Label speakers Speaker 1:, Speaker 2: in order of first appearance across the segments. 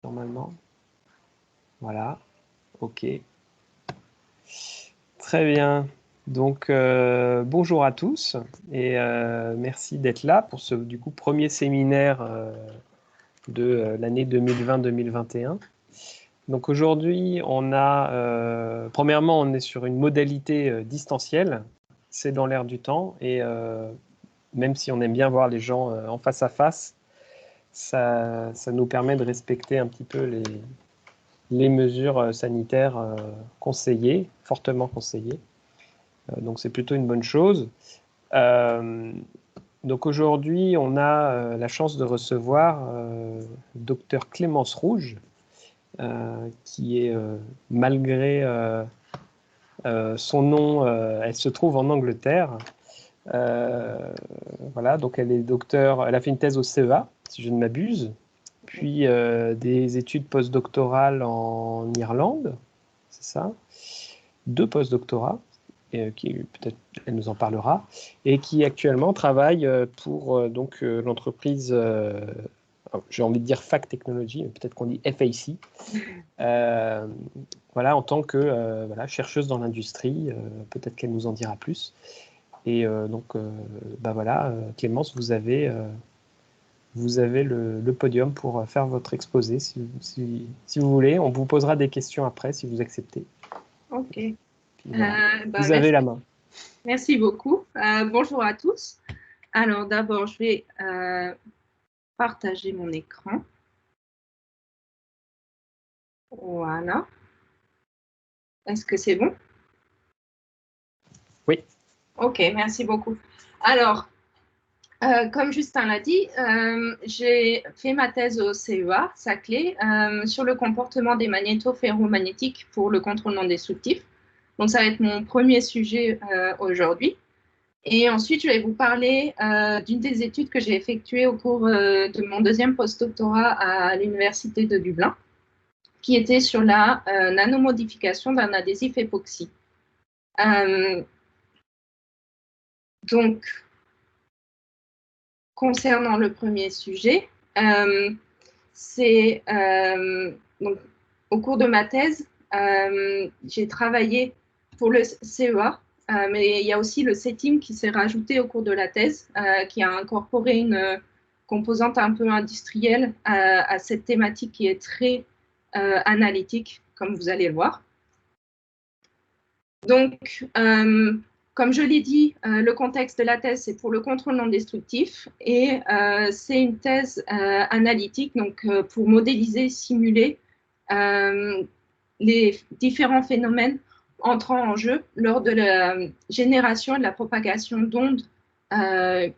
Speaker 1: normalement. Voilà, ok. Très bien. Donc, bonjour à tous et merci d'être là pour ce du coup premier séminaire de l'année 2020-2021. Donc aujourd'hui, on a, premièrement, on est sur une modalité distancielle, c'est dans l'air du temps, et même si on aime bien voir les gens en face à face, ça nous permet de respecter un petit peu les mesures sanitaires conseillées, fortement conseillées. Donc c'est plutôt une bonne chose. Donc aujourd'hui, on a la chance de recevoir Dr Clémence Rouge, qui est, malgré son nom, elle se trouve en Angleterre. Voilà, donc elle est docteur, elle a fait une thèse au CEA, si je ne m'abuse, puis des études postdoctorales en Irlande, c'est ça, 2 postdoctorats, qui peut-être elle nous en parlera, et qui actuellement travaille pour donc l'entreprise, j'ai envie de dire FAC Technology, mais peut-être qu'on dit FAC, voilà, en tant que voilà, chercheuse dans l'industrie, peut-être qu'elle nous en dira plus. Et donc, bah voilà, Clémence, vous avez le podium pour faire votre exposé, si vous voulez. On vous posera des questions après, si vous acceptez.
Speaker 2: Ok.
Speaker 1: Voilà. Vous avez la main.
Speaker 2: Merci beaucoup. Bonjour à tous. Alors d'abord, je vais partager mon écran. Voilà. Est-ce que c'est bon?
Speaker 1: Oui.
Speaker 2: Ok, merci beaucoup. Alors, comme Justin l'a dit, j'ai fait ma thèse au CEA, Saclay, sur le comportement des magnéto-ferromagnétiques pour le contrôle non destructif. Donc, ça va être mon premier sujet aujourd'hui. Et ensuite, je vais vous parler d'une des études que j'ai effectuées au cours de mon deuxième postdoctorat à l'Université de Dublin, qui était sur la nanomodification d'un adhésif époxy. Donc, concernant le premier sujet, donc, au cours de ma thèse, j'ai travaillé pour le CEA, mais il y a aussi le CETIM qui s'est rajouté au cours de la thèse, qui a incorporé une composante un peu industrielle à cette thématique qui est très analytique, comme vous allez le voir. Donc, comme je l'ai dit, le contexte de la thèse, c'est pour le contrôle non destructif et c'est une thèse analytique, donc pour modéliser, simuler les différents phénomènes entrant en jeu lors de la génération et de la propagation d'ondes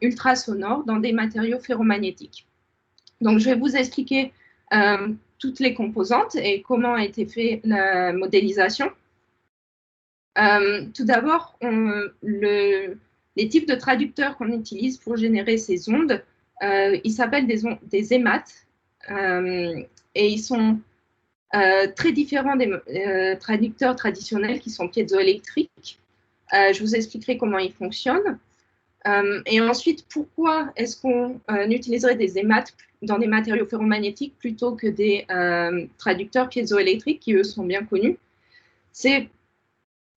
Speaker 2: ultrasonores dans des matériaux ferromagnétiques. Donc, je vais vous expliquer toutes les composantes et comment a été faite la modélisation. Tout d'abord, les types de traducteurs qu'on utilise pour générer ces ondes, ils s'appellent des EMAT et ils sont très différents des traducteurs traditionnels qui sont piézoélectriques. Je vous expliquerai comment ils fonctionnent. Et ensuite, pourquoi est-ce qu'on utiliserait des EMAT dans des matériaux ferromagnétiques plutôt que des traducteurs piézoélectriques qui, eux, sont bien connus? C'est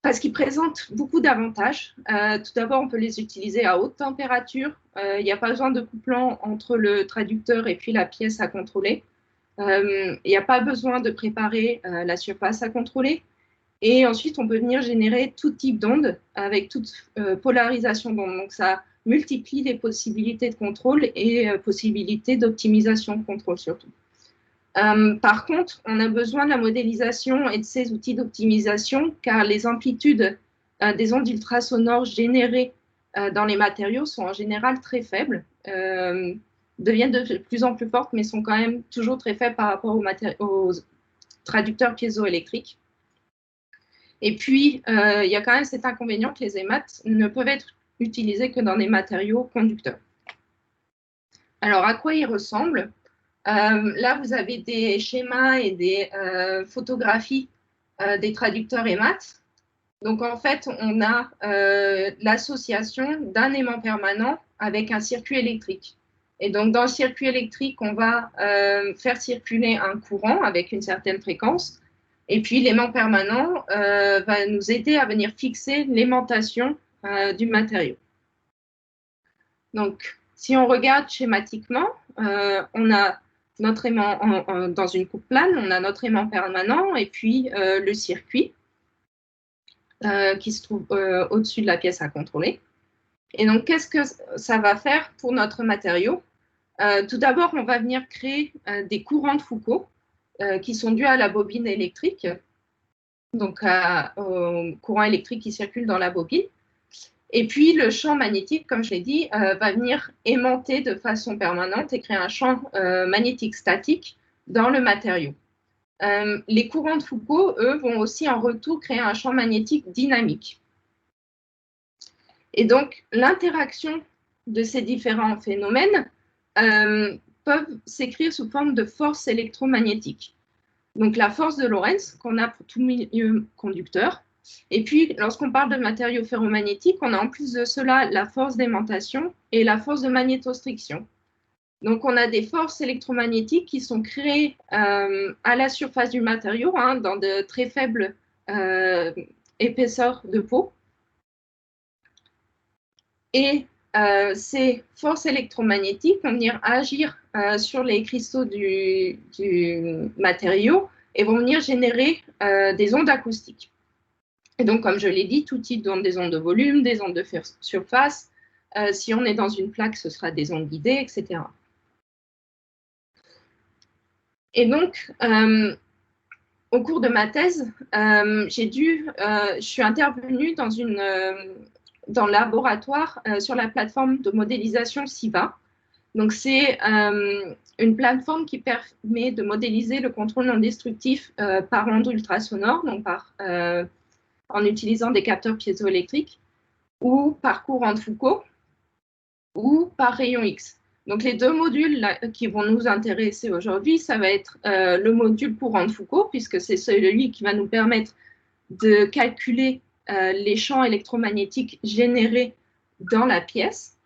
Speaker 2: parce qu'ils présentent beaucoup d'avantages. Tout d'abord, on peut les utiliser à haute température. Il n'y a pas besoin de couplant entre le traducteur et puis la pièce à contrôler. Il n'y a pas besoin de préparer la surface à contrôler. Et ensuite, on peut venir générer tout type d'ondes avec toute polarisation d'ondes. Donc, ça multiplie les possibilités de contrôle et possibilités d'optimisation de contrôle surtout. Par contre, on a besoin de la modélisation et de ces outils d'optimisation car les amplitudes des ondes ultrasonores générées dans les matériaux sont en général très faibles, deviennent de plus en plus fortes, mais sont quand même toujours très faibles par rapport aux traducteurs piézoélectriques. Et puis, il y a quand même cet inconvénient que les EMAT ne peuvent être utilisés que dans des matériaux conducteurs. Alors, à quoi ils ressemblent ? Là, vous avez des schémas et des photographies des traducteurs EMAT. Donc, en fait, on a l'association d'un aimant permanent avec un circuit électrique. Et donc, dans le circuit électrique, on va faire circuler un courant avec une certaine fréquence. Et puis, l'aimant permanent va nous aider à venir fixer l'aimantation du matériau. Donc, si on regarde schématiquement, on a notre aimant dans une coupe plane, on a notre aimant permanent et puis le circuit qui se trouve au-dessus de la pièce à contrôler. Et donc, qu'est-ce que ça va faire pour notre matériau? Tout d'abord, on va venir créer des courants de Foucault qui sont dus à la bobine électrique, donc au courant électrique qui circule dans la bobine. Et puis, le champ magnétique, comme je l'ai dit, va venir aimanter de façon permanente et créer un champ magnétique statique dans le matériau. Les courants de Foucault, eux, vont aussi en retour créer un champ magnétique dynamique. Et donc, l'interaction de ces différents phénomènes peuvent s'écrire sous forme de force électromagnétique. Donc, la force de Lorentz qu'on a pour tout milieu conducteur. Et puis, lorsqu'on parle de matériaux ferromagnétiques, on a en plus de cela la force d'aimantation et la force de magnétostriction. Donc, on a des forces électromagnétiques qui sont créées à la surface du matériau, dans de très faibles épaisseurs de peau. Et ces forces électromagnétiques vont venir agir sur les cristaux du matériau et vont venir générer des ondes acoustiques. Et donc, comme je l'ai dit, tout type d'ondes, des ondes de volume, des ondes de surface. Si on est dans une plaque, ce sera des ondes guidées, etc. Et donc, au cours de ma thèse, je suis intervenue dans le laboratoire sur la plateforme de modélisation SIVA. Donc, c'est une plateforme qui permet de modéliser le contrôle non destructif par ondes ultrasonores, donc en utilisant des capteurs piézoélectriques, ou par courant de Foucault, ou par rayon X. Donc, les deux modules là, qui vont nous intéresser aujourd'hui, ça va être le module courant de Foucault, puisque c'est celui qui va nous permettre de calculer les champs électromagnétiques générés dans la pièce.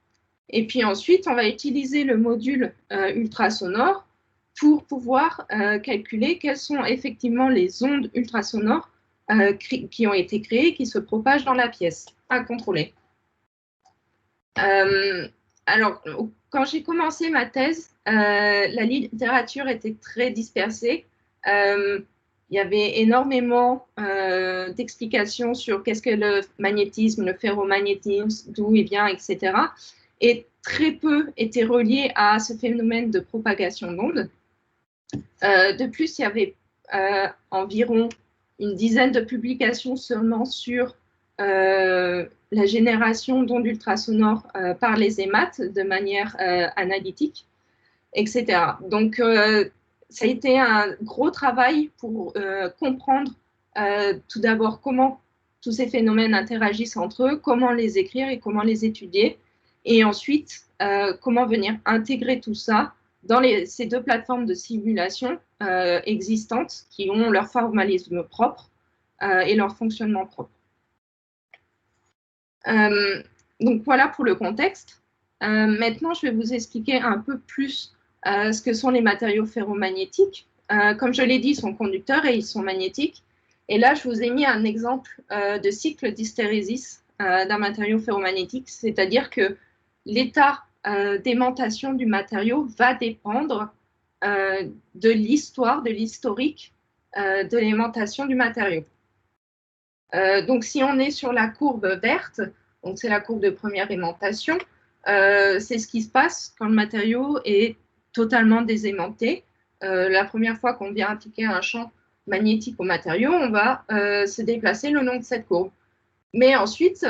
Speaker 2: Et puis ensuite, on va utiliser le module ultrasonore pour pouvoir calculer quelles sont effectivement les ondes ultrasonores qui ont été créées, qui se propagent dans la pièce, à contrôler. Alors, quand j'ai commencé ma thèse, la littérature était très dispersée. Il y avait énormément d'explications sur qu'est-ce que le magnétisme, le ferromagnétisme, d'où il vient, etc. Et très peu était relié à ce phénomène de propagation d'ondes. De plus, il y avait environ une dizaine de publications seulement sur la génération d'ondes ultrasonores par les EMAT de manière analytique, etc. Donc, ça a été un gros travail pour comprendre tout d'abord comment tous ces phénomènes interagissent entre eux, comment les écrire et comment les étudier, et ensuite comment venir intégrer tout ça dans ces deux plateformes de simulation existantes qui ont leur formalisme propre et leur fonctionnement propre. Donc voilà pour le contexte. Maintenant, je vais vous expliquer un peu plus ce que sont les matériaux ferromagnétiques. Comme je l'ai dit, ils sont conducteurs et ils sont magnétiques. Et là, je vous ai mis un exemple de cycle d'hystérésis d'un matériau ferromagnétique, c'est-à-dire que l'état d'aimantation du matériau va dépendre de l'histoire, de l'historique de l'aimantation du matériau. Donc, si on est sur la courbe verte, donc c'est la courbe de première aimantation, c'est ce qui se passe quand le matériau est totalement désaimanté. La première fois qu'on vient appliquer un champ magnétique au matériau, on va se déplacer le long de cette courbe. Mais ensuite,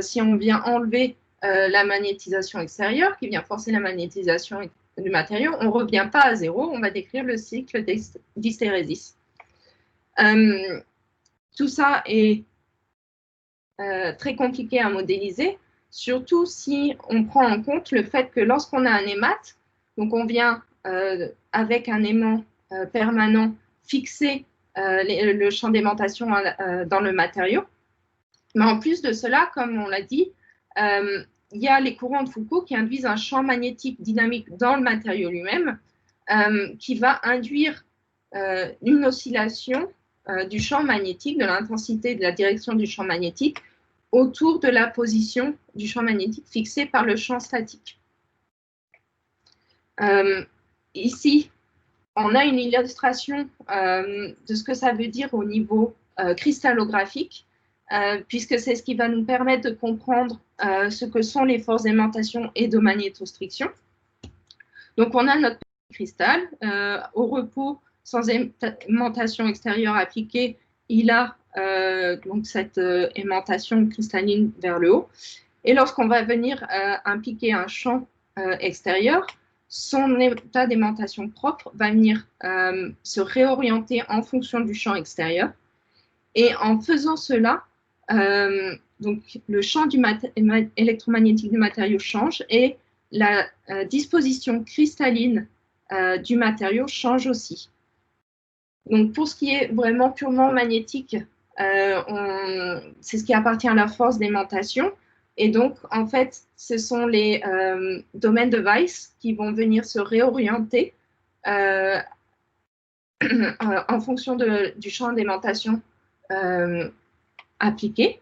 Speaker 2: si on vient enlever la magnétisation extérieure, qui vient forcer la magnétisation du matériau, on ne revient pas à zéro, on va décrire le cycle d'hystérésis. Tout ça est très compliqué à modéliser, surtout si on prend en compte le fait que lorsqu'on a un émat, donc on vient avec un aimant permanent fixer le champ d'aimantation dans le matériau. Mais en plus de cela, comme on l'a dit, il y a les courants de Foucault qui induisent un champ magnétique dynamique dans le matériau lui-même qui va induire une oscillation du champ magnétique, de l'intensité de la direction du champ magnétique autour de la position du champ magnétique fixée par le champ statique. Ici, on a une illustration de ce que ça veut dire au niveau cristallographique, puisque c'est ce qui va nous permettre de comprendre ce que sont les forces d'aimantation et de magnétostriction. Donc, on a notre cristal au repos, sans aimantation extérieure appliquée, il a donc cette aimantation cristalline vers le haut. Et lorsqu'on va venir impliquer un champ extérieur, son état d'aimantation propre va venir se réorienter en fonction du champ extérieur. Et en faisant cela, donc le champ électromagnétique du matériau change et la disposition cristalline du matériau change aussi. Donc pour ce qui est vraiment purement magnétique, c'est ce qui appartient à la force d'aimantation. Et donc, en fait, ce sont les domaines de Weiss qui vont venir se réorienter en fonction du champ d'aimantation appliqué,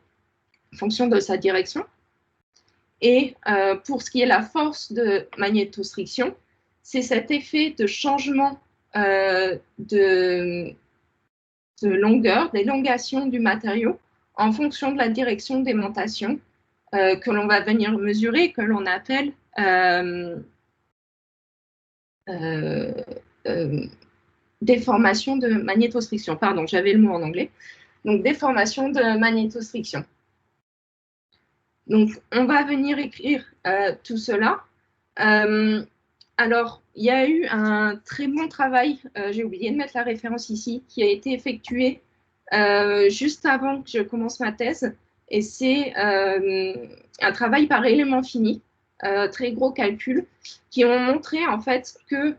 Speaker 2: en fonction de sa direction. Et pour ce qui est la force de magnétostriction, c'est cet effet de changement de longueur, d'élongation du matériau en fonction de la direction d'aimantation que l'on va venir mesurer, que l'on appelle déformation de magnétostriction. Pardon, j'avais le mot en anglais. Donc, déformation de magnétostriction. Donc, on va venir écrire tout cela. Alors, il y a eu un très bon travail, j'ai oublié de mettre la référence ici, qui a été effectué juste avant que je commence ma thèse. Et c'est un travail par élément fini, très gros calculs, qui ont montré en fait que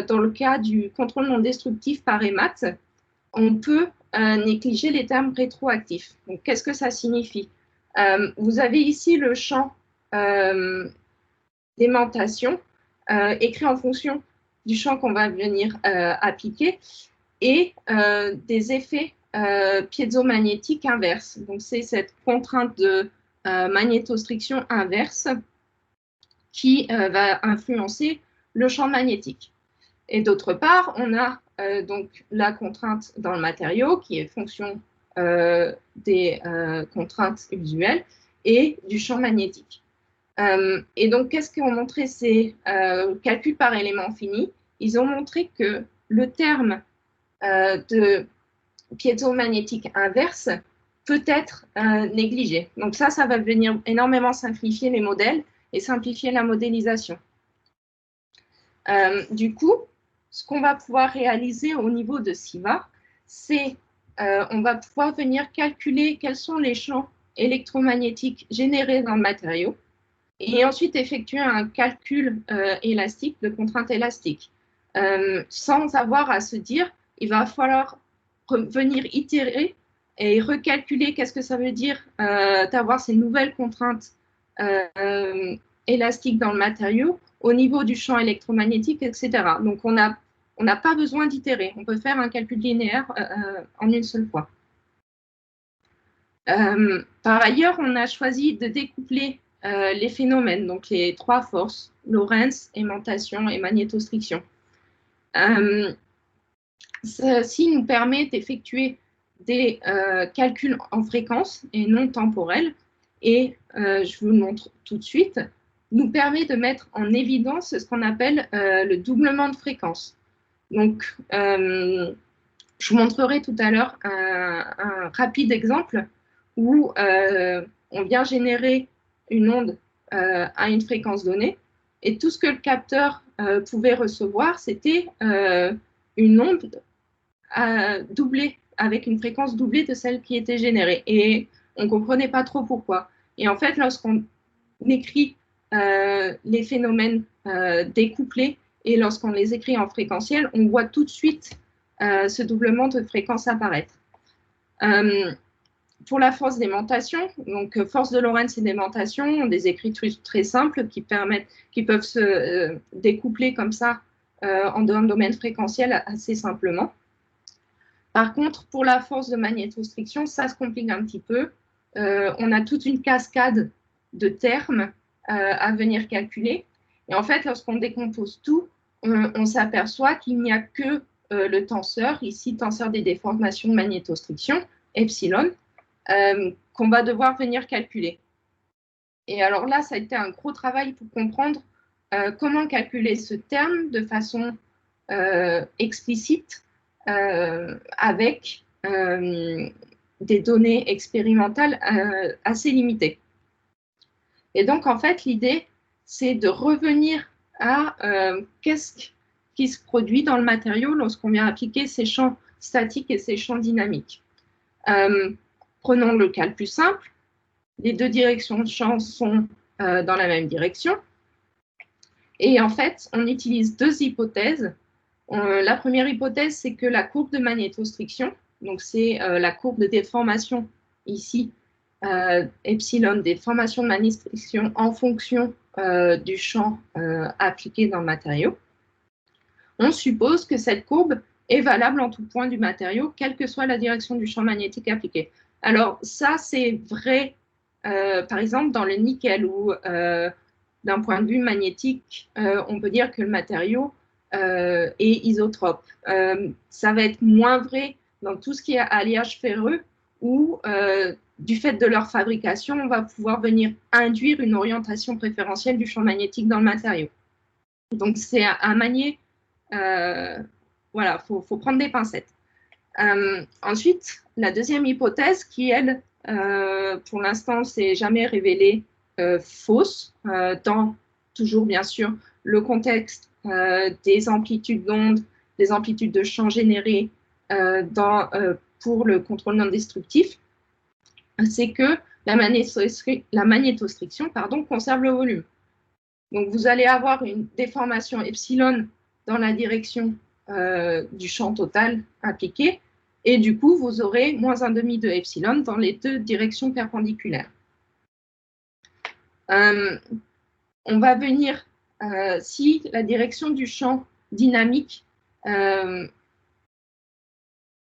Speaker 2: dans le cas du contrôle non destructif par EMAT, on peut négliger les termes rétroactifs. Donc, qu'est-ce que ça signifie? Vous avez ici le champ d'aimantation écrit en fonction du champ qu'on va venir appliquer et des effets piézomagnétiques inverses. Donc, c'est cette contrainte de magnétostriction inverse qui va influencer le champ magnétique. Et d'autre part, on a donc la contrainte dans le matériau qui est fonction des contraintes usuelles et du champ magnétique. Et donc, qu'est-ce qu'ont montré ces calculs par élément fini? Ils ont montré que le terme de piézomagnétique inverse peut être négligé. Donc ça va venir énormément simplifier les modèles et simplifier la modélisation. Du coup, ce qu'on va pouvoir réaliser au niveau de SIVA, c'est on va pouvoir venir calculer quels sont les champs électromagnétiques générés dans le matériau et ensuite effectuer un calcul élastique, de contrainte élastique, sans avoir à se dire, il va falloir venir itérer et recalculer qu'est-ce que ça veut dire d'avoir ces nouvelles contraintes élastiques dans le matériau au niveau du champ électromagnétique, etc. Donc, on n'a pas besoin d'itérer. On peut faire un calcul linéaire en une seule fois. Par ailleurs, on a choisi de découpler les phénomènes, donc les trois forces, Lorentz, aimantation et magnétostriction. Ceci nous permet d'effectuer des calculs en fréquence et non temporels. Et je vous le montre tout de suite, nous permet de mettre en évidence ce qu'on appelle le doublement de fréquence. Donc, je vous montrerai tout à l'heure un rapide exemple où on vient générer une onde à une fréquence donnée et tout ce que le capteur pouvait recevoir, c'était une onde doublée, avec une fréquence doublée de celle qui était générée. Et on ne comprenait pas trop pourquoi. Et en fait, lorsqu'on écrit les phénomènes découplés et lorsqu'on les écrit en fréquentiel, on voit tout de suite ce doublement de fréquence apparaître. pour la force d'aimantation, donc force de Lorentz et d'aimantation ont des écritures très simples qui peuvent se découpler comme ça en domaine fréquentiel assez simplement. Par contre, pour la force de magnétostriction, ça se complique un petit peu. On a toute une cascade de termes à venir calculer. Et en fait, lorsqu'on décompose tout, on s'aperçoit qu'il n'y a que le tenseur, ici tenseur des déformations de magnétostriction, epsilon, qu'on va devoir venir calculer. Et alors là, ça a été un gros travail pour comprendre comment calculer ce terme de façon explicite avec des données expérimentales assez limitées. Et donc, en fait, l'idée, c'est de revenir à qu'est-ce qui se produit dans le matériau lorsqu'on vient appliquer ces champs statiques et ces champs dynamiques. Prenons le cas le plus simple. Les deux directions de champ sont dans la même direction. Et en fait, on utilise deux hypothèses. La première hypothèse, c'est que la courbe de magnétostriction, donc c'est la courbe de déformation ici, epsilon, déformation de magnétostriction en fonction du champ appliqué dans le matériau. On suppose que cette courbe est valable en tout point du matériau, quelle que soit la direction du champ magnétique appliqué. Alors ça, c'est vrai, par exemple, dans le nickel, où d'un point de vue magnétique, on peut dire que le matériau est isotrope. Ça va être moins vrai dans tout ce qui est alliage ferreux, où du fait de leur fabrication, on va pouvoir venir induire une orientation préférentielle du champ magnétique dans le matériau. Donc c'est à manier. Voilà, faut prendre des pincettes. Ensuite, la deuxième hypothèse qui, elle, pour l'instant, s'est jamais révélée fausse, dans toujours, bien sûr, le contexte des amplitudes d'ondes, des amplitudes de champ générées pour le contrôle non destructif, c'est que la magnétostriction conserve le volume. Donc, vous allez avoir une déformation epsilon dans la direction du champ total appliqué, et du coup, vous aurez moins 1,5 de epsilon dans les deux directions perpendiculaires. On va venir, si la direction du champ dynamique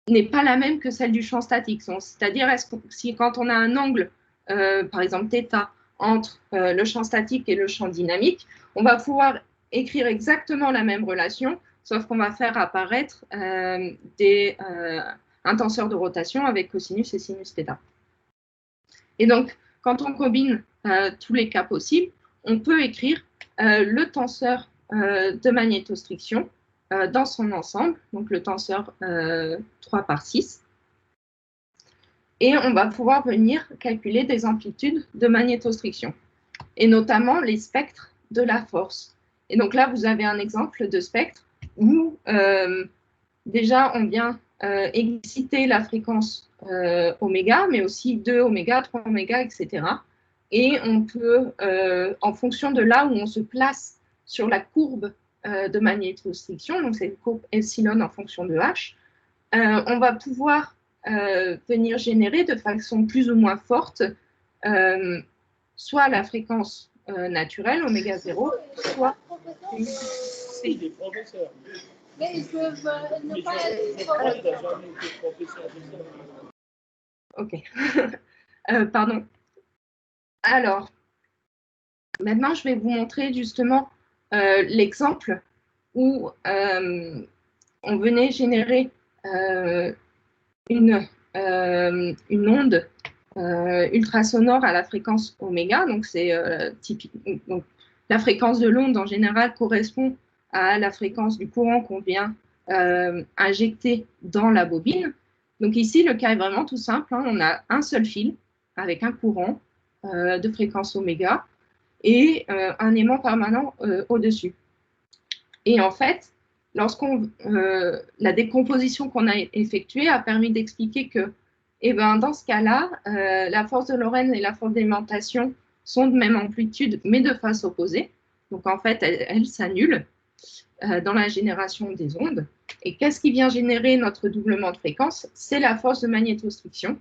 Speaker 2: n'est pas la même que celle du champ statique, c'est-à-dire si quand on a un angle, par exemple θ, entre le champ statique et le champ dynamique, on va pouvoir écrire exactement la même relation, sauf qu'on va faire apparaître un tenseur de rotation avec cosinus et sinus θ. Et donc, quand on combine tous les cas possibles, on peut écrire le tenseur de magnétostriction dans son ensemble, donc le tenseur 3 par 6. Et on va pouvoir venir calculer des amplitudes de magnétostriction, et notamment les spectres de la force. Et donc là, vous avez un exemple de spectre où déjà on vient exciter la fréquence oméga, mais aussi 2 oméga, 3 oméga, etc. Et on peut, en fonction de là où on se place sur la courbe de magnétostriction, donc c'est une courbe epsilon en fonction de h, on va pouvoir venir générer de façon plus ou moins forte soit la fréquence naturelle, oméga 0, soit une... Mais ils peuvent ne pas être... Ok. Pardon. Alors, maintenant, je vais vous montrer justement l'exemple où on venait générer une onde ultrasonore à la fréquence oméga. Donc, c'est typique. Donc, la fréquence de l'onde, en général, correspond à la fréquence du courant qu'on vient injecter dans la bobine. Donc, ici, le cas est vraiment tout simple. Hein. On a un seul fil avec un courant de fréquence oméga et un aimant permanent au-dessus. Et en fait, la décomposition qu'on a effectuée a permis d'expliquer que, dans ce cas-là, la force de Lorentz et la force d'aimantation sont de même amplitude, mais de face opposée. Donc, en fait, elles s'annulent dans la génération des ondes. Et qu'est-ce qui vient générer notre doublement de fréquence? C'est la force de magnétostriction.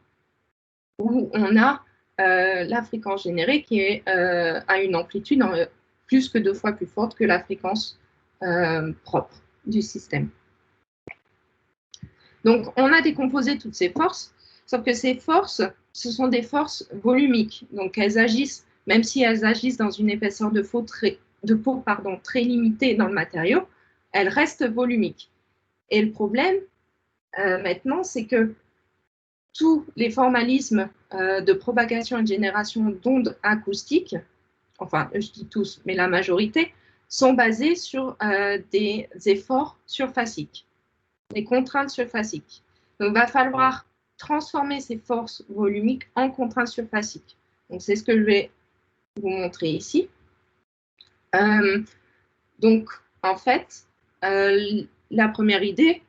Speaker 2: où on a la fréquence générée qui est à une amplitude plus que 2 fois plus forte que la fréquence propre du système. Donc, on a décomposé toutes ces forces, sauf que ces forces, ce sont des forces volumiques. Donc, elles agissent, même si elles agissent dans une épaisseur de peau très limitée dans le matériau, elles restent volumiques. Et le problème, maintenant, c'est que tous les formalismes de propagation et de génération d'ondes acoustiques, enfin, je dis tous, mais la majorité, sont basés sur des efforts surfaciques, des contraintes surfaciques. Donc, il va falloir transformer ces forces volumiques en contraintes surfaciques. Donc, c'est ce que je vais vous montrer ici. Donc, en fait, la première idée,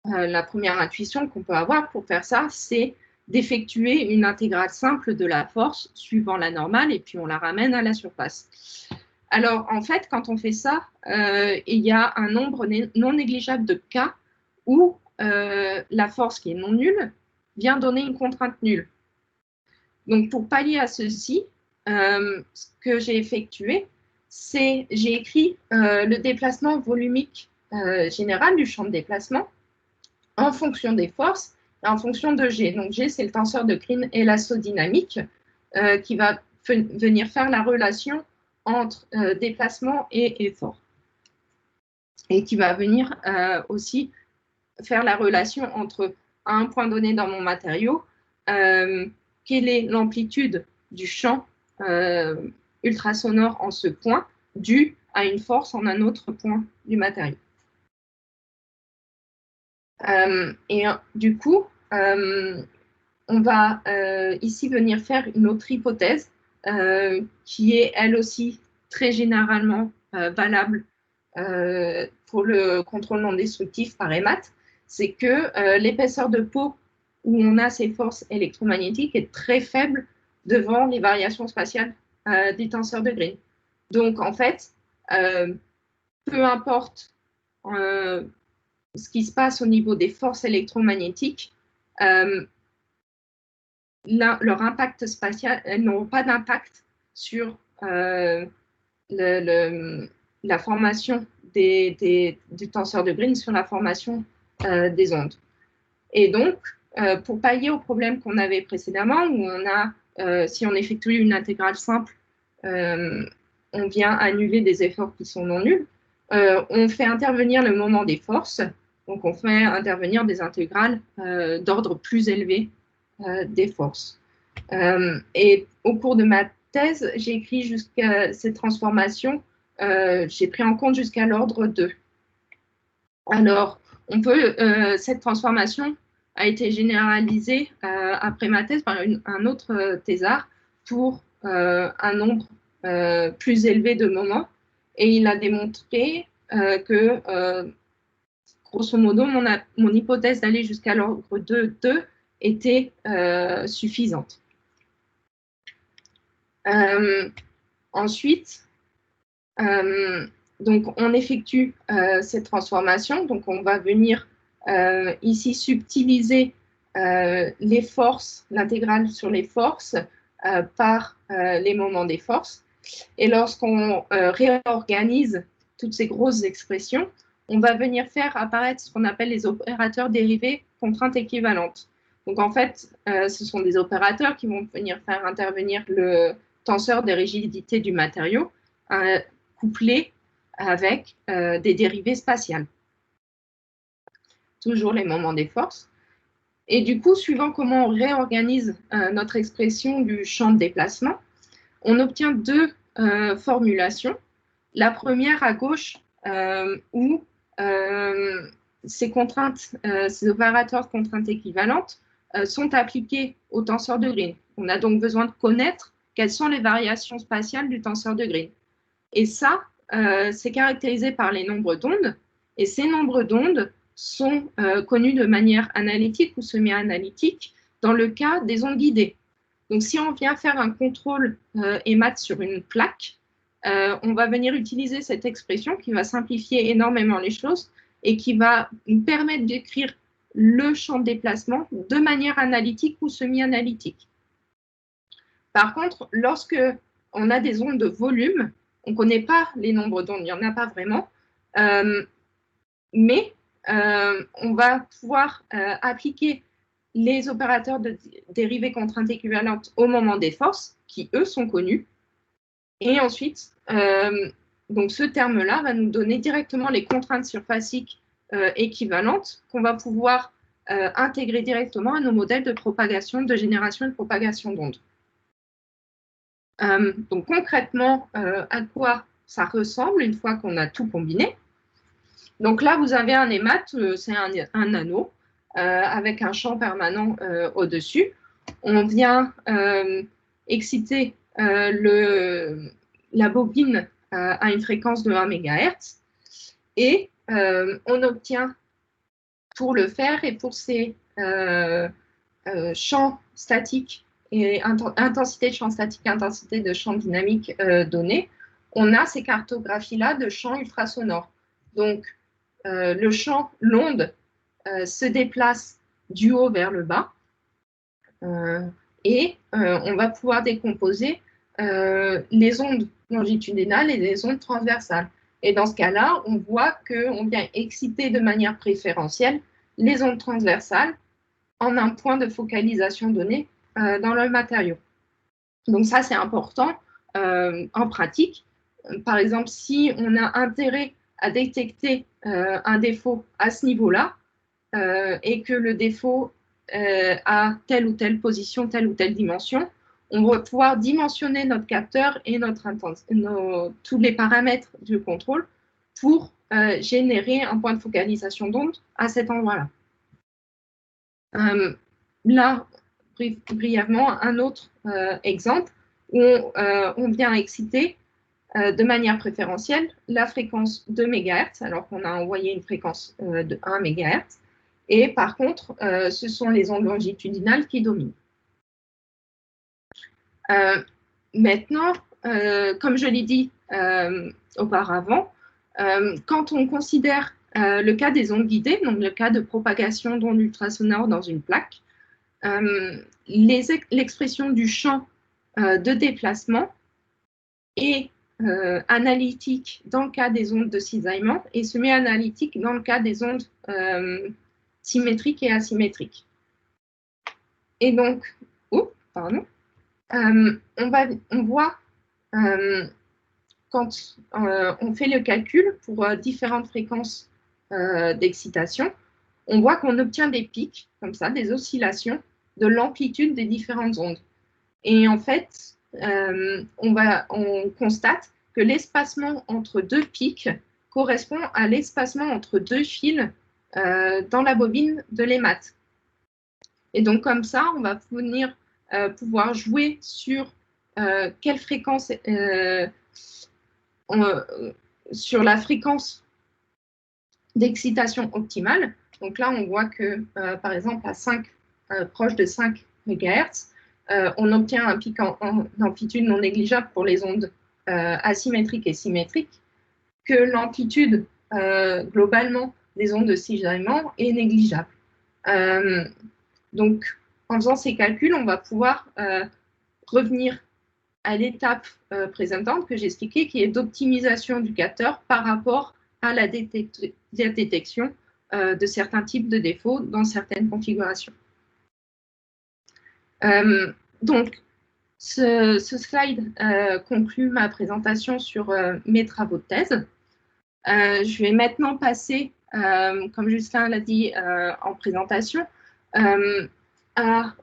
Speaker 2: la première intuition qu'on peut avoir pour faire ça, c'est d'effectuer une intégrale simple de la force suivant la normale et puis on la ramène à la surface. Alors, en fait, quand on fait ça, il y a un nombre non négligeable de cas où la force qui est non nulle vient donner une contrainte nulle. Donc, pour pallier à ceci, ce que j'ai effectué, c'est j'ai écrit le déplacement volumique général du champ de déplacement en fonction des forces et en fonction de G. Donc, G, c'est le tenseur de Green élastodynamique qui va venir faire la relation entre déplacement et effort. Et qui va venir aussi faire la relation entre, à un point donné dans mon matériau, quelle est l'amplitude du champ ultrasonore en ce point, due à une force en un autre point du matériau. Et du coup, on va ici venir faire une autre hypothèse qui est elle aussi très généralement valable pour le contrôle non destructif par EMAT, c'est que l'épaisseur de peau où on a ces forces électromagnétiques est très faible devant les variations spatiales des tenseurs de Green. Donc en fait, peu importe ce qui se passe au niveau des forces électromagnétiques, leur impact spatial, elles n'auront pas d'impact sur la formation du tenseur de Green, sur la formation des ondes. Et donc, pour pallier au problème qu'on avait précédemment, où on a, si on effectue une intégrale simple, on vient annuler des efforts qui sont non nuls, on fait intervenir le moment des forces, donc on fait intervenir des intégrales d'ordre plus élevé des forces. Et au cours de ma thèse, j'ai écrit jusqu'à cette transformation, j'ai pris en compte jusqu'à l'ordre 2. Alors, cette transformation a été généralisée après ma thèse par un autre thésard pour un nombre plus élevé de moments. Et il a démontré que, grosso modo, mon hypothèse d'aller jusqu'à l'ordre 2 était suffisante. Ensuite, donc on effectue cette transformation. Donc on va venir ici subtiliser les forces, l'intégrale sur les forces par les moments des forces. Et lorsqu'on réorganise toutes ces grosses expressions, on va venir faire apparaître ce qu'on appelle les opérateurs dérivés contraintes équivalentes. Donc en fait, ce sont des opérateurs qui vont venir faire intervenir le tenseur des rigidités du matériau couplé avec des dérivées spatiales. Toujours les moments des forces. Et du coup, suivant comment on réorganise notre expression du champ de déplacement, on obtient deux formulations. La première à gauche, où ces contraintes, ces opérateurs de contraintes équivalentes sont appliqués au tenseur de Green. On a donc besoin de connaître quelles sont les variations spatiales du tenseur de Green. Et ça, c'est caractérisé par les nombres d'ondes. Et ces nombres d'ondes sont connus de manière analytique ou semi-analytique dans le cas des ondes guidées. Donc, si on vient faire un contrôle EMAT sur une plaque, on va venir utiliser cette expression qui va simplifier énormément les choses et qui va nous permettre d'écrire le champ de déplacement de manière analytique ou semi-analytique. Par contre, lorsque on a des ondes de volume, on ne connaît pas les nombres d'ondes, il n'y en a pas vraiment, mais on va pouvoir appliquer les opérateurs de dérivées contraintes équivalentes au moment des forces, qui eux sont connus. Et ensuite, donc ce terme-là va nous donner directement les contraintes surfaciques équivalentes qu'on va pouvoir intégrer directement à nos modèles de propagation, de génération et de propagation d'ondes. Donc concrètement, à quoi ça ressemble une fois qu'on a tout combiné? Donc là, vous avez un EMAT, c'est un anneau avec un champ permanent au-dessus. On vient exciter la bobine à une fréquence de 1 MHz et on obtient pour le faire et pour ces champs statiques et intensité de champ statique, intensité de champ dynamique donnés, on a ces cartographies-là de champs ultrasonores. Donc, le champ, l'onde, se déplace du haut vers le bas et on va pouvoir décomposer les ondes longitudinales et les ondes transversales. Et dans ce cas-là, on voit qu'on vient exciter de manière préférentielle les ondes transversales en un point de focalisation donné dans le matériau. Donc ça, c'est important en pratique. Par exemple, si on a intérêt à détecter un défaut à ce niveau-là et que le défaut a telle ou telle position, telle ou telle dimension, on va pouvoir dimensionner notre capteur et tous les paramètres du contrôle pour générer un point de focalisation d'onde à cet endroit-là. Là, brièvement, un autre exemple où on vient exciter de manière préférentielle la fréquence de MHz, alors qu'on a envoyé une fréquence de 1 MHz. Et par contre, ce sont les ondes longitudinales qui dominent. Maintenant, comme je l'ai dit auparavant, quand on considère le cas des ondes guidées, donc le cas de propagation d'ondes ultrasonores dans une plaque, l'expression du champ de déplacement est analytique dans le cas des ondes de cisaillement et semi-analytique dans le cas des ondes symétriques et asymétriques. Et donc, on voit quand on fait le calcul pour différentes fréquences d'excitation, on voit qu'on obtient des pics, comme ça, des oscillations de l'amplitude des différentes ondes. Et en fait, on constate que l'espacement entre deux pics correspond à l'espacement entre deux fils dans la bobine de l'EMAT. Et donc, comme ça, on va pouvoir jouer sur quelle fréquence, sur la fréquence d'excitation optimale. Donc là, on voit que, par exemple, à proche de 5 MHz, on obtient un pic en amplitude non négligeable pour les ondes asymétriques et symétriques, que l'amplitude globalement des ondes de cisaillement est négligeable. Donc, en faisant ces calculs, on va pouvoir revenir à l'étape précédente que j'ai expliquée, qui est d'optimisation du capteur par rapport à la détection de certains types de défauts dans certaines configurations. Donc, ce slide conclut ma présentation sur mes travaux de thèse. Je vais maintenant passer, comme Justin l'a dit en présentation, à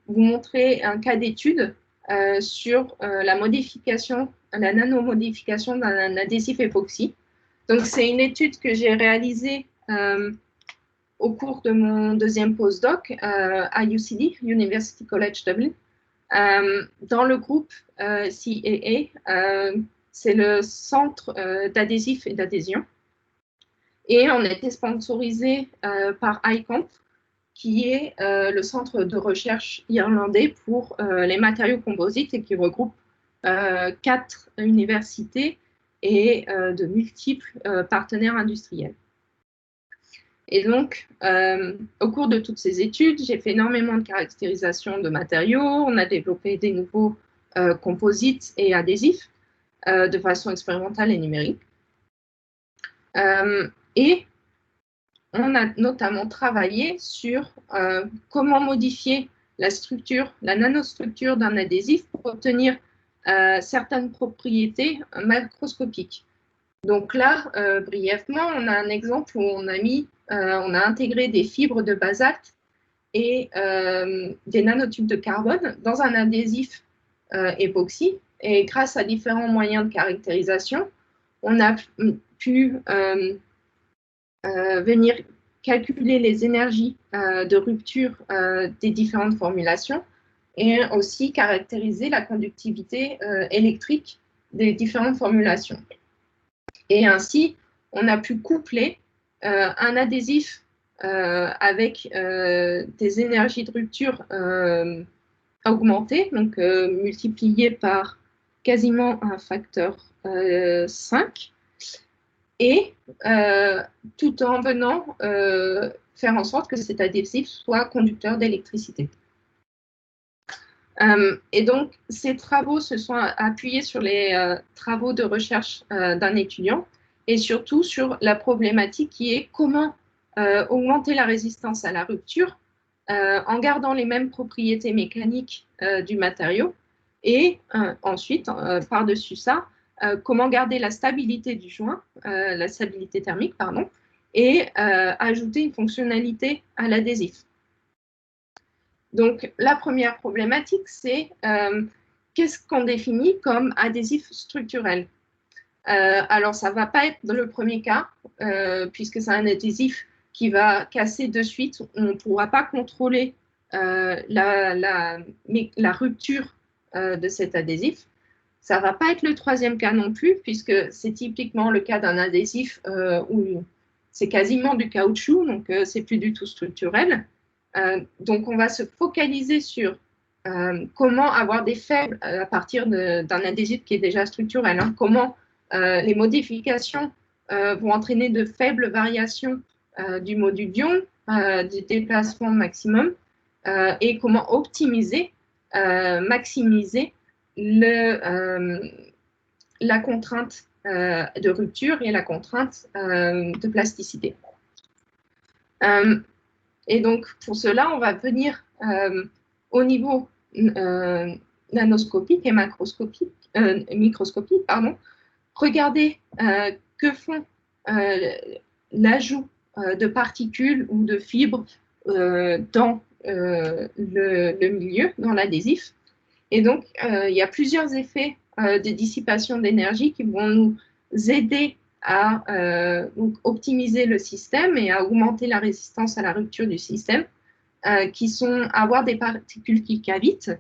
Speaker 2: vous montrer un cas d'étude sur la nanomodification d'un adhésif époxy. Donc, c'est une étude que j'ai réalisée au cours de mon deuxième postdoc à UCD, University College Dublin, dans le groupe CAA, c'est le centre d'adhésifs et d'adhésion. Et on a été sponsorisé par ICOMP, qui est le centre de recherche irlandais pour les matériaux composites et qui regroupe 4 universités et de multiples partenaires industriels. Et donc, au cours de toutes ces études, j'ai fait énormément de caractérisation de matériaux. On a développé des nouveaux composites et adhésifs de façon expérimentale et numérique. Et on a notamment travaillé sur comment modifier la structure, la nanostructure d'un adhésif pour obtenir certaines propriétés macroscopiques. Donc là, brièvement, on a un exemple où on a intégré des fibres de basalte et des nanotubes de carbone dans un adhésif époxy. Et grâce à différents moyens de caractérisation, on a pu venir calculer les énergies de rupture des différentes formulations et aussi caractériser la conductivité électrique des différentes formulations. Et ainsi, on a pu coupler un adhésif avec des énergies de rupture augmentées, donc multipliées par quasiment un facteur 5, et tout en venant faire en sorte que cet adhésif soit conducteur d'électricité. Et donc, ces travaux se sont appuyés sur les travaux de recherche d'un étudiant et surtout sur la problématique qui est comment augmenter la résistance à la rupture en gardant les mêmes propriétés mécaniques du matériau et ensuite, par-dessus ça, comment garder la stabilité du joint, la stabilité thermique, pardon, et ajouter une fonctionnalité à l'adhésif. Donc, la première problématique, c'est qu'est-ce qu'on définit comme adhésif structurel? Alors, ça ne va pas être le premier cas, puisque c'est un adhésif qui va casser de suite. On ne pourra pas contrôler la rupture de cet adhésif. Ça ne va pas être le troisième cas non plus, puisque c'est typiquement le cas d'un adhésif où c'est quasiment du caoutchouc, donc c'est plus du tout structurel. Donc, on va se focaliser sur comment avoir des faibles à partir d'un adhésif qui est déjà structurel. Hein. Comment les modifications vont entraîner de faibles variations du module d'ion, du déplacement maximum, et comment optimiser, maximiser la contrainte de rupture et la contrainte de plasticité. Et donc, pour cela, on va venir au niveau nanoscopique et microscopique, regarder que font l'ajout de particules ou de fibres dans le milieu, dans l'adhésif. Et donc, il y a plusieurs effets de dissipation d'énergie qui vont nous aider à donc optimiser le système et à augmenter la résistance à la rupture du système, qui sont avoir des particules qui cavitent,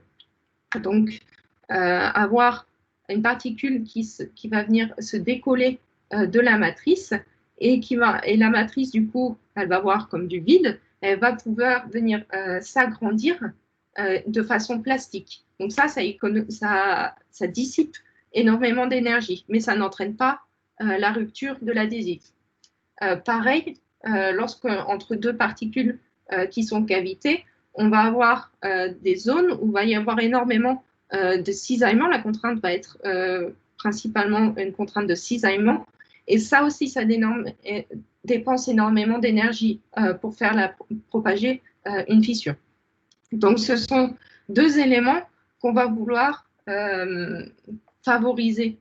Speaker 2: donc avoir une particule qui va venir se décoller de la matrice et la matrice, du coup, elle va voir comme du vide, elle va pouvoir venir s'agrandir de façon plastique. Donc ça dissipe énormément d'énergie, mais ça n'entraîne pas la rupture de l'adhésif. Pareil, entre deux particules qui sont cavitées, on va avoir des zones où il va y avoir énormément de cisaillement. La contrainte va être principalement une contrainte de cisaillement. Et ça aussi, ça dépense énormément d'énergie pour faire propager une fissure. Donc, ce sont deux éléments qu'on va vouloir favoriser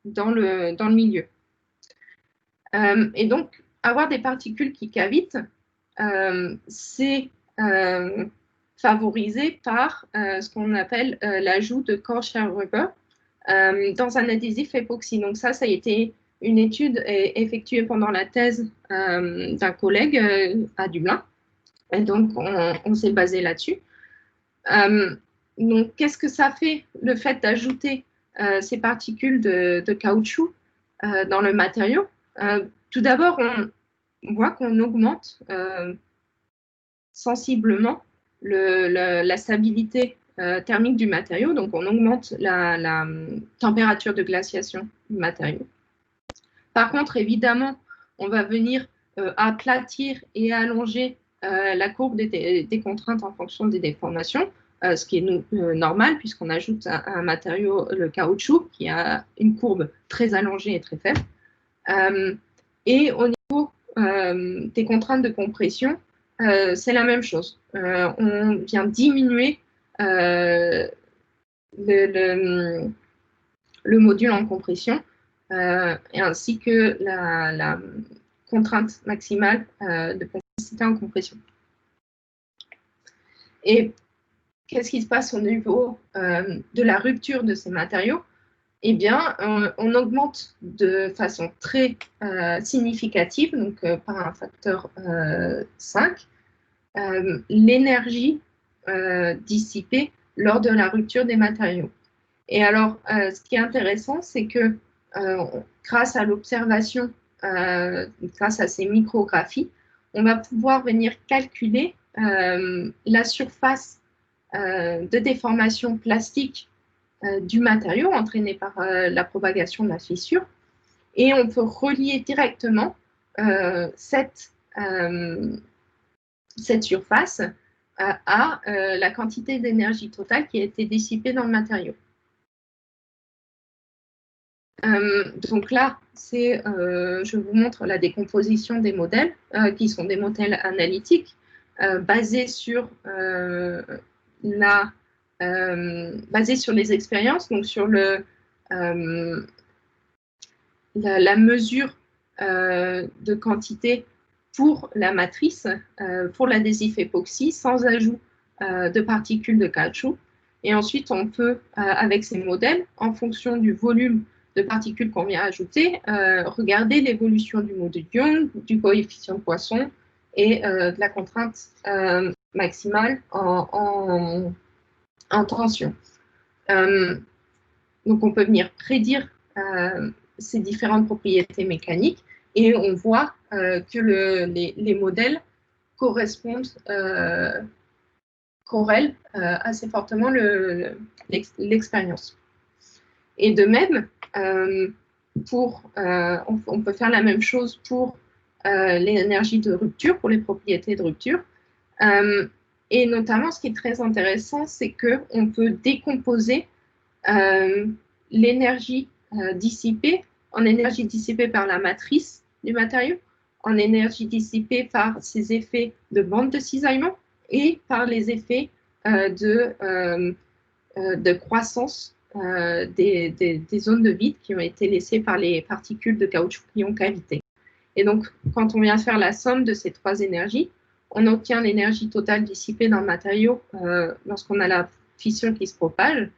Speaker 2: dans le milieu. Et donc, avoir des particules qui cavitent, c'est favorisé par ce qu'on appelle l'ajout de Korcher-Rüber dans un adhésif époxy. Donc ça a été une étude effectuée pendant la thèse d'un collègue à Dublin. Et donc, on s'est basé là-dessus. Donc, qu'est-ce que ça fait, le fait d'ajouter ces particules de caoutchouc dans le matériau? Tout d'abord, on voit qu'on augmente sensiblement la stabilité thermique du matériau, donc on augmente la température de glaciation du matériau. Par contre, évidemment, on va venir aplatir et allonger la courbe des contraintes en fonction des déformations, ce qui est normal puisqu'on ajoute un matériau, le caoutchouc, qui a une courbe très allongée et très faible. Et au niveau des contraintes de compression, c'est la même chose. On vient diminuer le module en compression, ainsi que la contrainte maximale de plasticité en compression. Et qu'est-ce qui se passe au niveau de la rupture de ces matériaux? Eh bien, on augmente de façon très significative, donc par un facteur 5, l'énergie dissipée lors de la rupture des matériaux. Et alors, ce qui est intéressant, c'est que grâce à l'observation, grâce à ces micrographies, on va pouvoir venir calculer la surface de déformation plastique du matériau entraîné par la propagation de la fissure. Et on peut relier directement cette surface à la quantité d'énergie totale qui a été dissipée dans le matériau. Donc là, je vous montre la décomposition des modèles, qui sont des modèles analytiques, basés sur les expériences, donc sur la mesure de quantité pour la matrice, pour l'adhésif époxy, sans ajout de particules de caoutchouc. Et ensuite, on peut, avec ces modèles, en fonction du volume de particules qu'on vient ajouter, regarder l'évolution du module Young, du coefficient de Poisson et de la contrainte maximale en tension. Donc, on peut venir prédire ces différentes propriétés mécaniques et on voit que les modèles corrèlent assez fortement l'expérience. Et de même, on peut faire la même chose pour l'énergie de rupture, pour les propriétés de rupture. Et notamment, ce qui est très intéressant, c'est qu'on peut décomposer l'énergie dissipée en énergie dissipée par la matrice du matériau, en énergie dissipée par ses effets de bande de cisaillement et par les effets de croissance des zones de vide qui ont été laissées par les particules de caoutchouc qui ont cavité. Et donc, quand on vient faire la somme de ces trois énergies, on obtient l'énergie totale dissipée dans le matériau lorsqu'on a la fissure qui se propage.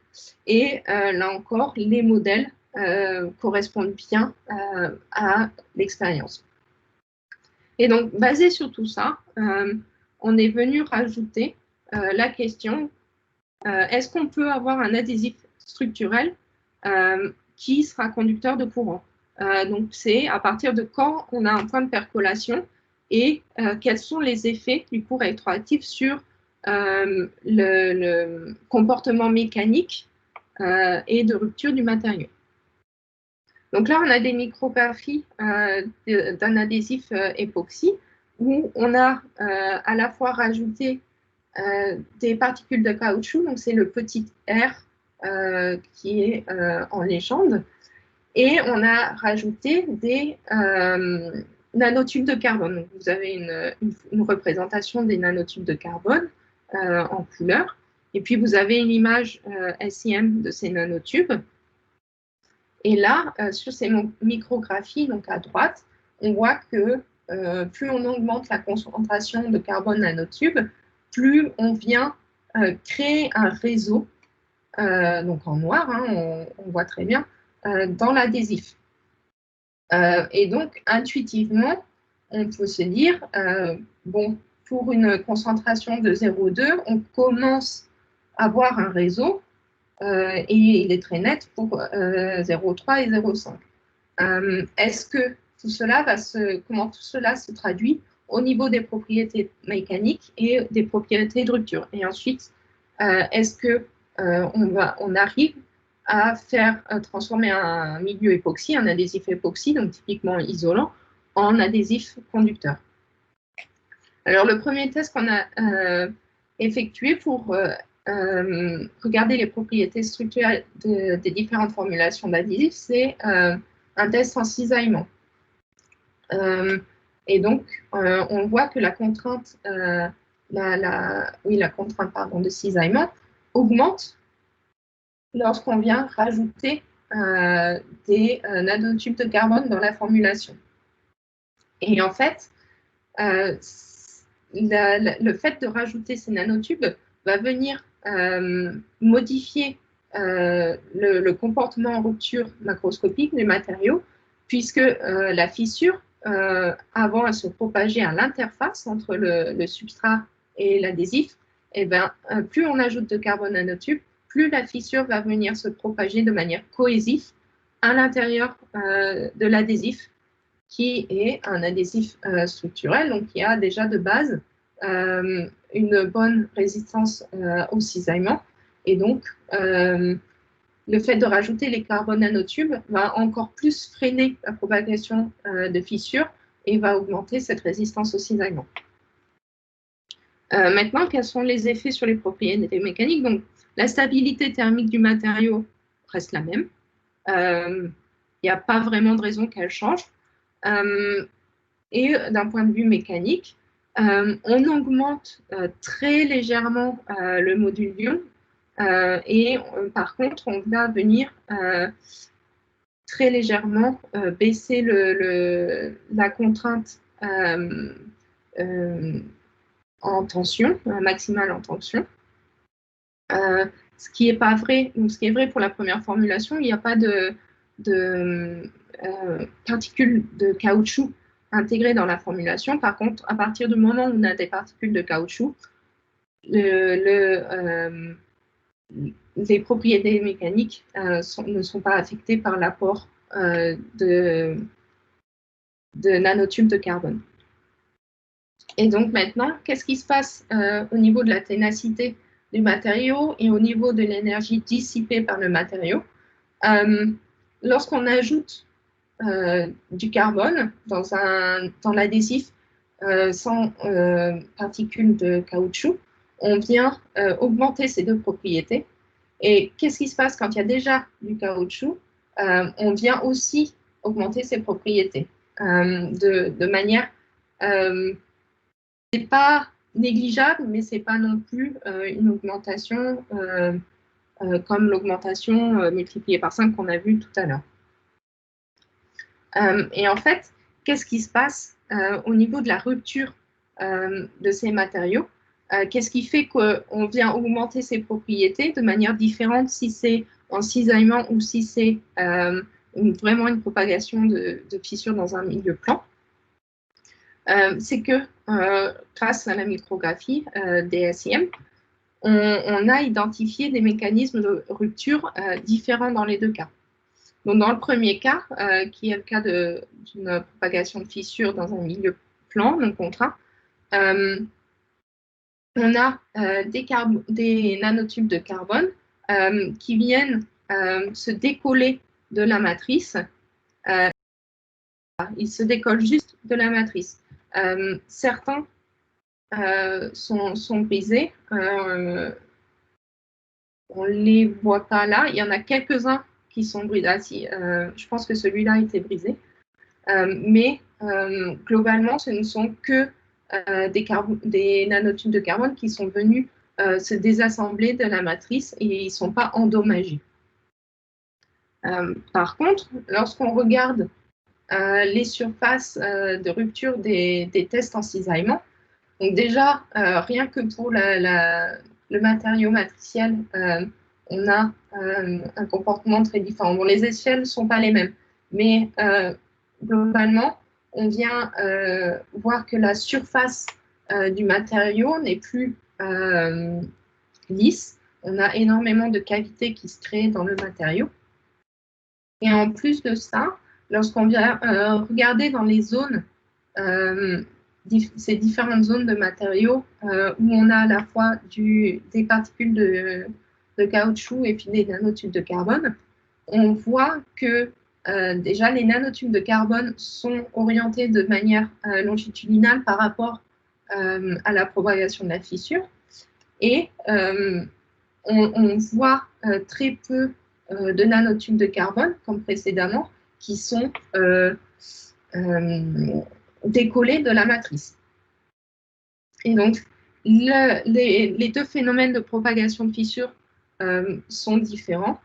Speaker 2: Et là encore, les modèles correspondent bien à l'expérience. Et donc, basé sur tout ça, on est venu rajouter la question, est-ce qu'on peut avoir un adhésif structurel qui sera conducteur de courant? Donc, c'est à partir de quand on a un point de percolation et quels sont les effets du cours électroactif sur le comportement mécanique et de rupture du matériau. Donc là, on a des micrographies d'un adhésif époxy où on a à la fois rajouté des particules de caoutchouc, donc c'est le petit R qui est en légende, et on a rajouté des nanotubes de carbone. Donc vous avez une représentation des nanotubes de carbone en couleur, et puis vous avez une image SIM de ces nanotubes. Et là, sur ces micrographies, donc à droite, on voit que plus on augmente la concentration de carbone nanotube, plus on vient créer un réseau, donc en noir, hein, on voit très bien, dans l'adhésif. Et donc, intuitivement, on peut se dire, bon, pour une concentration de 0,2, on commence à avoir un réseau, et il est très net pour 0,3 et 0,5. Est-ce que tout cela comment tout cela se traduit au niveau des propriétés mécaniques et des propriétés de rupture? Et ensuite, est-ce que on arrive à faire transformer un milieu époxy, un adhésif époxy, donc typiquement isolant, en adhésif conducteur. Alors, le premier test qu'on a effectué pour regarder les propriétés structurelles des différentes formulations d'adhésifs, c'est un test en cisaillement. Et donc, on voit que la contrainte, la contrainte de cisaillement augmente lorsqu'on vient rajouter des nanotubes de carbone dans la formulation. Et en fait, le fait de rajouter ces nanotubes va venir modifier le comportement en rupture macroscopique des matériaux, puisque la fissure, avant de se propager à l'interface entre le substrat et l'adhésif, eh ben, plus on ajoute de carbone nanotube, plus la fissure va venir se propager de manière cohésive à l'intérieur de l'adhésif, qui est un adhésif structurel, donc qui a déjà de base une bonne résistance au cisaillement. Et donc, le fait de rajouter les carbones nanotubes va encore plus freiner la propagation de fissures et va augmenter cette résistance au cisaillement. Maintenant, quels sont les effets sur les propriétés mécaniques? Donc, la stabilité thermique du matériau reste la même. Il n'y a pas vraiment de raison qu'elle change. Et d'un point de vue mécanique, on augmente très légèrement le module d'ion et par contre, on va venir très légèrement baisser la contrainte en tension, maximale en tension. Ce qui n'est pas vrai, donc ce qui est vrai pour la première formulation, il n'y a pas de particules de caoutchouc intégrées dans la formulation. Par contre, à partir du moment où on a des particules de caoutchouc, les propriétés mécaniques ne sont pas affectées par l'apport de nanotubes de carbone. Et donc maintenant, qu'est-ce qui se passe au niveau de la ténacité du matériau et au niveau de l'énergie dissipée par le matériau? Lorsqu'on ajoute du carbone dans l'adhésif sans particules de caoutchouc, on vient augmenter ces deux propriétés. Et qu'est-ce qui se passe quand il y a déjà du caoutchouc? On vient aussi augmenter ces propriétés de manière... c'est pas négligeable, mais c'est pas non plus une augmentation comme l'augmentation multipliée par 5 qu'on a vu tout à l'heure. Et en fait, qu'est-ce qui se passe au niveau de la rupture de ces matériaux? Qu'est-ce qui fait qu'on vient augmenter ces propriétés de manière différente si c'est en cisaillement ou si c'est vraiment une propagation de fissures dans un milieu plan? C'est que grâce à la micrographie DSIM, on a identifié des mécanismes de rupture différents dans les deux cas. Donc, dans le premier cas, qui est le cas d'une propagation de fissure dans un milieu plan, non contraint, on a des nanotubes de carbone qui viennent se décoller de la matrice. Ils se décollent juste de la matrice. Certains sont brisés. On ne les voit pas là. Il y en a quelques-uns qui sont brisés. Ah, si, je pense que celui-là a été brisé. Mais globalement, ce ne sont que des nanotubes de carbone qui sont venus se désassembler de la matrice et ils ne sont pas endommagés. Par contre, lorsqu'on regarde les surfaces de rupture des tests en cisaillement, donc déjà, rien que pour le matériau matriciel, on a un comportement très différent. Bon, les échelles ne sont pas les mêmes, mais globalement, on vient voir que la surface du matériau n'est plus lisse. On a énormément de cavités qui se créent dans le matériau. Et en plus de ça, lorsqu'on vient regarder dans les zones, ces différentes zones de matériaux où on a à la fois des particules de caoutchouc et puis des nanotubes de carbone, on voit que déjà, les nanotubes de carbone sont orientés de manière longitudinale par rapport à la propagation de la fissure. Et on voit très peu de nanotubes de carbone, comme précédemment, qui sont décollés de la matrice. Et donc, les deux phénomènes de propagation de fissure sont différents,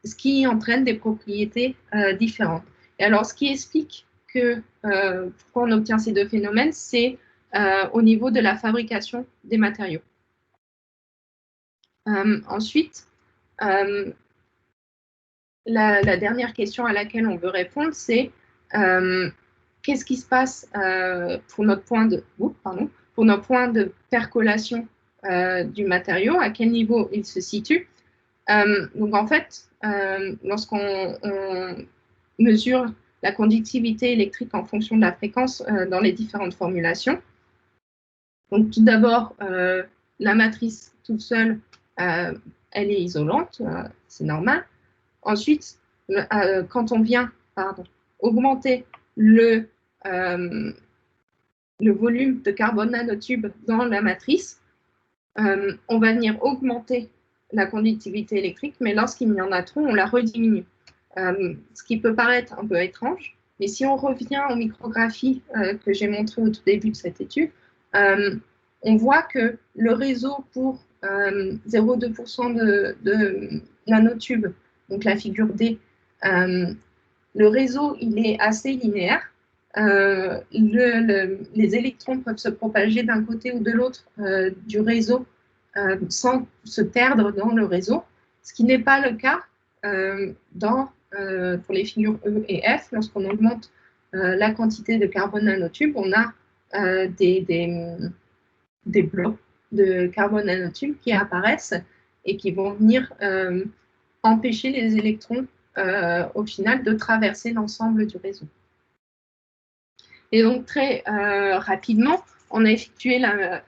Speaker 2: ce qui entraîne des propriétés différentes. Et alors, ce qui explique pourquoi on obtient ces deux phénomènes, c'est au niveau de la fabrication des matériaux. Ensuite, la dernière question à laquelle on veut répondre, c'est qu'est-ce qui se passe pour notre point de percolation du matériau, à quel niveau il se situe. Donc en fait, lorsqu'on mesure la conductivité électrique en fonction de la fréquence dans les différentes formulations, donc tout d'abord, la matrice toute seule, elle est isolante, c'est normal. Ensuite, quand on vient augmenter le volume de carbone nanotube dans la matrice, on va venir augmenter la conductivité électrique, mais lorsqu'il y en a trop, on la rediminue. Ce qui peut paraître un peu étrange, mais si on revient aux micrographies que j'ai montrées au tout début de cette étude, on voit que le réseau pour 0,2% de nanotubes, donc la figure D, le réseau il est assez linéaire. Les électrons peuvent se propager d'un côté ou de l'autre du réseau sans se perdre dans le réseau, ce qui n'est pas le cas pour les figures E et F. Lorsqu'on augmente la quantité de carbone nanotube, on a des blocs de carbone nanotube qui apparaissent et qui vont venir empêcher les électrons au final de traverser l'ensemble du réseau. Et donc très rapidement, on a effectué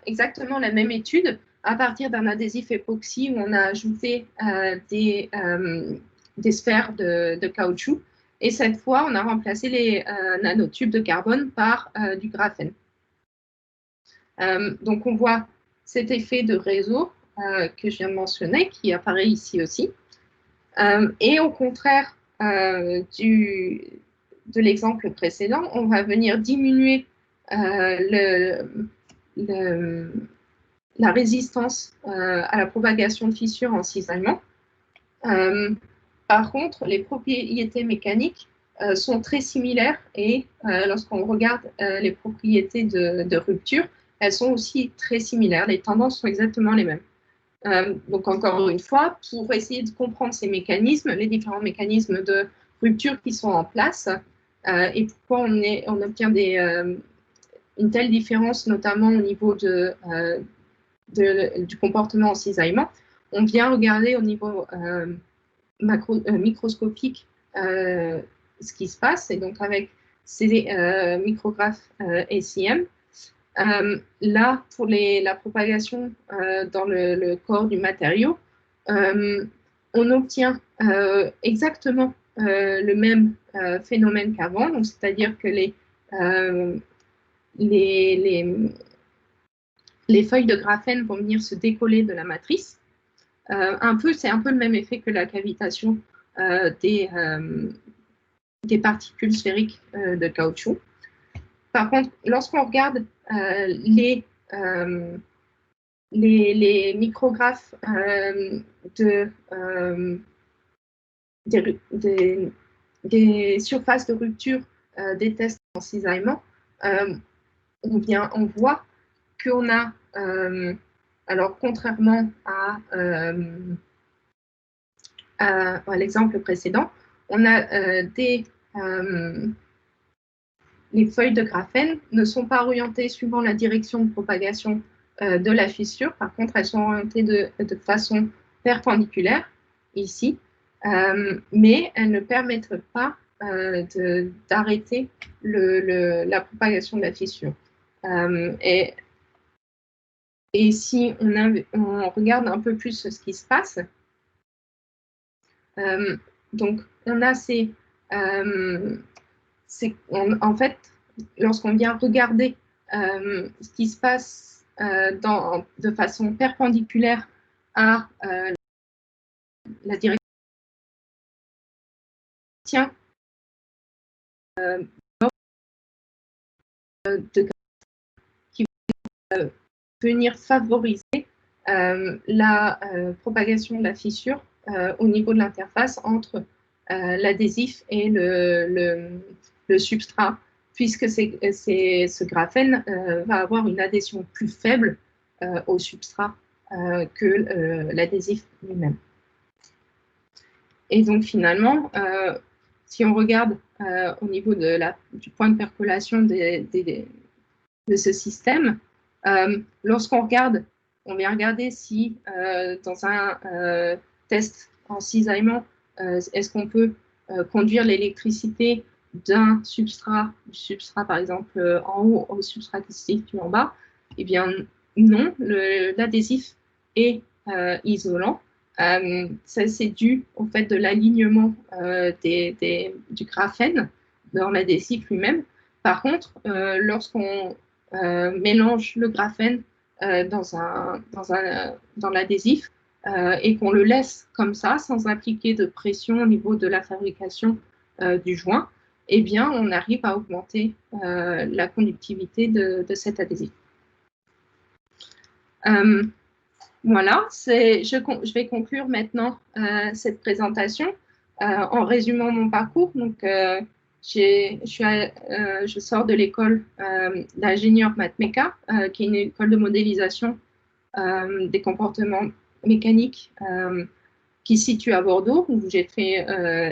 Speaker 2: exactement la même étude à partir d'un adhésif époxy où on a ajouté des sphères de caoutchouc. Et cette fois, on a remplacé les nanotubes de carbone par du graphène. Donc on voit cet effet de réseau que je viens de mentionner, qui apparaît ici aussi. Et au contraire de l'exemple précédent, on va venir diminuer la résistance à la propagation de fissures en cisaillement. Par contre, les propriétés mécaniques sont très similaires et lorsqu'on regarde les propriétés de rupture, elles sont aussi très similaires. Les tendances sont exactement les mêmes. Donc encore une fois, pour essayer de comprendre ces mécanismes, les différents mécanismes de rupture qui sont en place et pourquoi on obtient une telle différence, notamment au niveau du comportement en cisaillement, on vient regarder au niveau microscopique ce qui se passe, et donc avec ces micrographes SIM. Là, pour la propagation dans le corps du matériau, on obtient exactement le même phénomène qu'avant, c'est-à-dire que les feuilles de graphène vont venir se décoller de la matrice. C'est un peu le même effet que la cavitation des particules sphériques de caoutchouc. Par contre, lorsqu'on regarde les micrographes des surfaces de rupture des tests en cisaillement, on voit qu'on a, alors contrairement à l'exemple précédent, on a les feuilles de graphène ne sont pas orientées suivant la direction de propagation de la fissure. Par contre, elles sont orientées de façon perpendiculaire, ici, mais elles ne permettent pas d'arrêter la propagation de la fissure. Et si on regarde un peu plus ce qui se passe, donc on a ces En fait, lorsqu'on vient regarder ce qui se passe de façon perpendiculaire à la direction de qui va venir favoriser la propagation de la fissure au niveau de l'interface entre l'adhésif et le substrat, puisque ce graphène va avoir une adhésion plus faible au substrat que l'adhésif lui-même. Et donc finalement, si on regarde au niveau du point de percolation de ce système, lorsqu'on regarde, on vient regarder si dans un test en cisaillement, est-ce qu'on peut conduire l'électricité d'un substrat, du substrat par exemple en haut au substrat constitutif en bas. Eh bien non, l'adhésif est isolant. Ça, c'est dû au fait de l'alignement du graphène dans l'adhésif lui-même. Par contre, lorsqu'on mélange le graphène dans l'adhésif et qu'on le laisse comme ça, sans appliquer de pression au niveau de la fabrication du joint, eh bien, on arrive à augmenter la conductivité de cet adhésif. Voilà, je vais conclure maintenant cette présentation en résumant mon parcours. Donc, je sors de l'école d'ingénieur MathMeca, qui est une école de modélisation des comportements mécaniques qui se situe à Bordeaux, où j'ai fait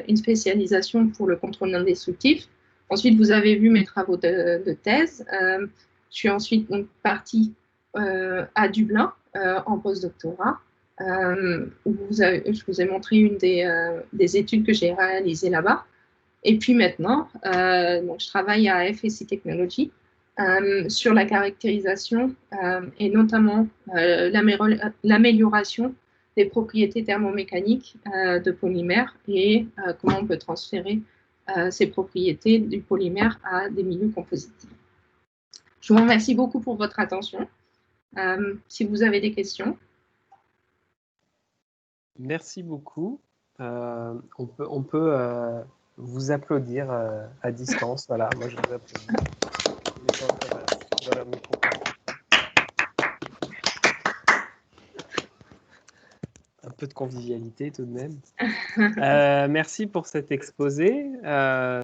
Speaker 2: une spécialisation pour le contrôle non destructif. Ensuite, vous avez vu mes travaux de thèse. Je suis ensuite donc partie à Dublin en postdoctorat, où je vous ai montré une des études que j'ai réalisées là-bas. Et puis maintenant, donc je travaille à FSC Technology sur la caractérisation et notamment l'amélioration des propriétés thermomécaniques de polymères et comment on peut transférer ces propriétés du polymère à des milieux composites. Je vous remercie beaucoup pour votre attention. Si vous avez des questions.
Speaker 1: Merci beaucoup. On peut vous applaudir à distance. Voilà, moi je vous applaudis. Un peu de convivialité tout de même. Merci pour cet exposé.